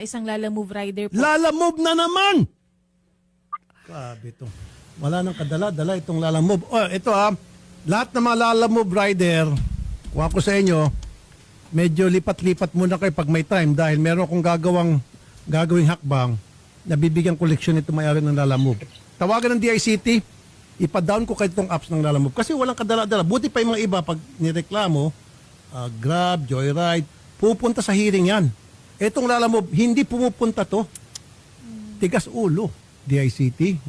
Isang Lalamove rider po. Lalamove na naman! Grabe ito. Wala nang kadala-dala itong Lalamove. Oh, ito lahat ng mga Lalamove rider, kung ako sa inyo, medyo lipat-lipat muna kayo pag may time dahil meron akong gagawing hakbang na bibigyan koleksyon ito may-ari ng Lalamove. Tawagan ng DICT, ipa-down ko kayo itong apps ng Lalamove kasi walang kadala-dala. Buti pa yung mga iba pag nireklamo, Grab, Joyride, pupunta sa hearing yan. Itong Lalamove, hindi pumupunta to. Tigas ulo. DICT.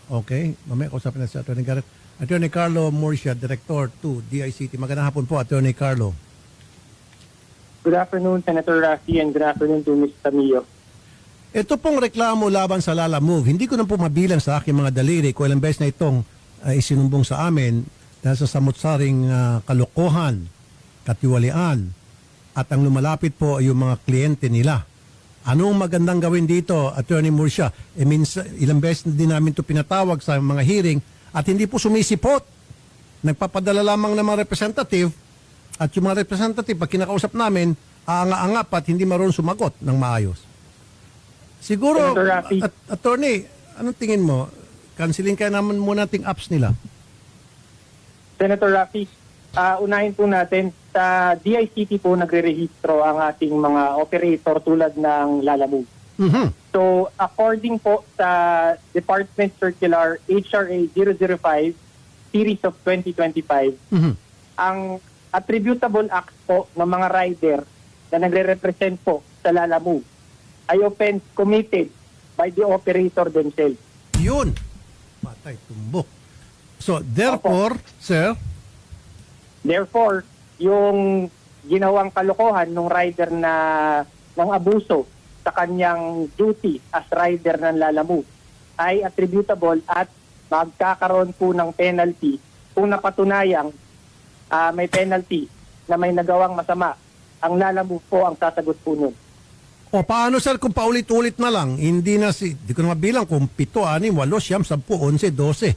Okay. Mamaya kausapin natin si Atty. Garrett. Atty. Carlo Murcia, Director 2, DICT. Magandang hapon po, Atty. Carlo. Good afternoon, Senator Rafi, and good afternoon to Ms. Tamillo. Ito pong reklamo laban sa Lalamove, hindi ko na po mabilang sa aking mga daliri kung ilang beses na itong isinumbong sa amin dahil sa samut-saring kalokohan, katiwalian, at ang lumalapit po ay yung mga kliyente nila. Anong magandang gawin dito, Attorney Murcia? Ilang beses din namin ito pinatawag sa mga hearing at hindi po sumisipot. Nagpapadala lamang ng mga representative at yung mga representative, pag kinakausap namin, aanga-anga pa at hindi marunong sumagot ng maayos. Siguro, Senator Rafi. Attorney, anong tingin mo? Cancelin kaya naman muna ating apps nila. Senator Rafi, unahin po natin, sa DICT po nagre-rehistro ang ating mga operator tulad ng Lalamove. Mhm. So, according po sa Department Circular HRA 005 Series of 2025, Mhm. ang attributable acts po ng mga rider na nagre-represent po sa Lalamove ay offense committed by the operator themselves. Yun. Patay, tumbok. So, therefore, sir, Therefore, yung ginawang kalokohan ng rider na ng abuso sa kanyang duty as rider ng Lalamove ay attributable at magkakaroon po ng penalty kung napatunayang may penalty na may nagawang masama. Ang Lalamove po ang sasagot po nun. o paano sir kung paulit-ulit na lang, hindi na di ko na mabilang kung 7, 6, 8, 10, 11, 12.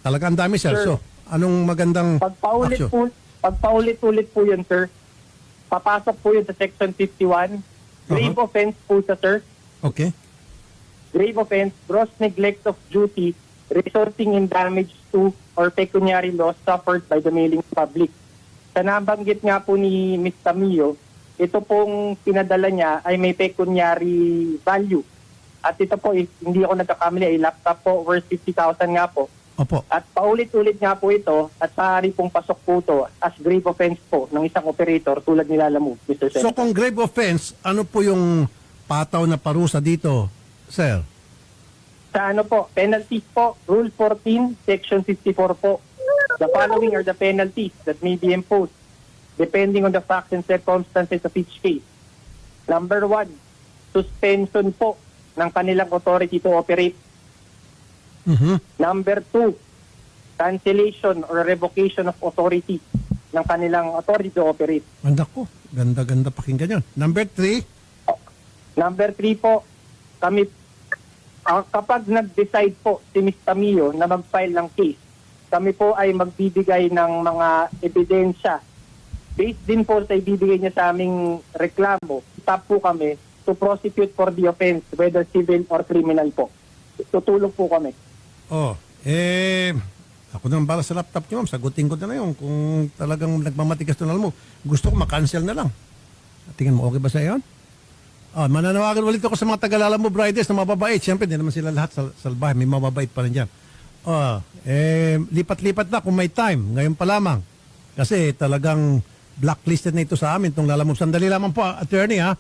Talagang dami sir. Sir, So, anong magandang action? Pagpaulit-ulit po yun, sir, papasok po yun sa Section 51. Grave offense po sa sir. Okay. Grave offense, gross neglect of duty resulting in damage to or pecuniary loss suffered by the mailing public. Sa nabanggit nga po ni Ms. Tamillo, ito pong pinadala niya ay may pecuniary value. At ito po, hindi ako nagkakamali, ay laptop po worth 50,000 nga po. Opo. At paulit-ulit nga po ito at maaari pong pasok po ito as grave offense po ng isang operator tulad ni Lalamove, Mr. So, Senator. kung grave offense, ano po yung pataw na parusa dito, sir? Sa ano po, penalties po, Rule 14, Section 54 po. The following are the penalties that may be imposed depending on the facts and circumstances of each case. Number 1, suspension po ng kanilang authority to operate. Mhm. Number 2, cancellation or revocation of authority ng kanilang authority to operate. Anda ko. Ganda-ganda pakinggan yun. Number 3, Number 3 po, kami kapag nag-decide po si Ms. Tamillo na mag-file ng case, kami po ay magbibigay ng mga ebidensya. Based din po sa ibibigay niya sa aming reklamo, stop po kami to prosecute for the offense, whether civil or criminal po. Tutulong po kami. ako nang bala sa laptop niyo, ma'am. Sagutin ko na yun. Kung talagang nagmamatigas to na mo, gusto ko makancel na lang. Tingnan mo, okay ba sa iyon? Mananawagan ulit ako sa mga Taga-Lalamove riders na mababait. Siyempre, hindi naman sila lahat salbahe. May mababait pa rin dyan. Lipat-lipat na kung may time. Ngayon pa lamang. Kasi talagang blacklisted na ito sa amin, itong Lalamove. Sandali lamang po, attorney ha.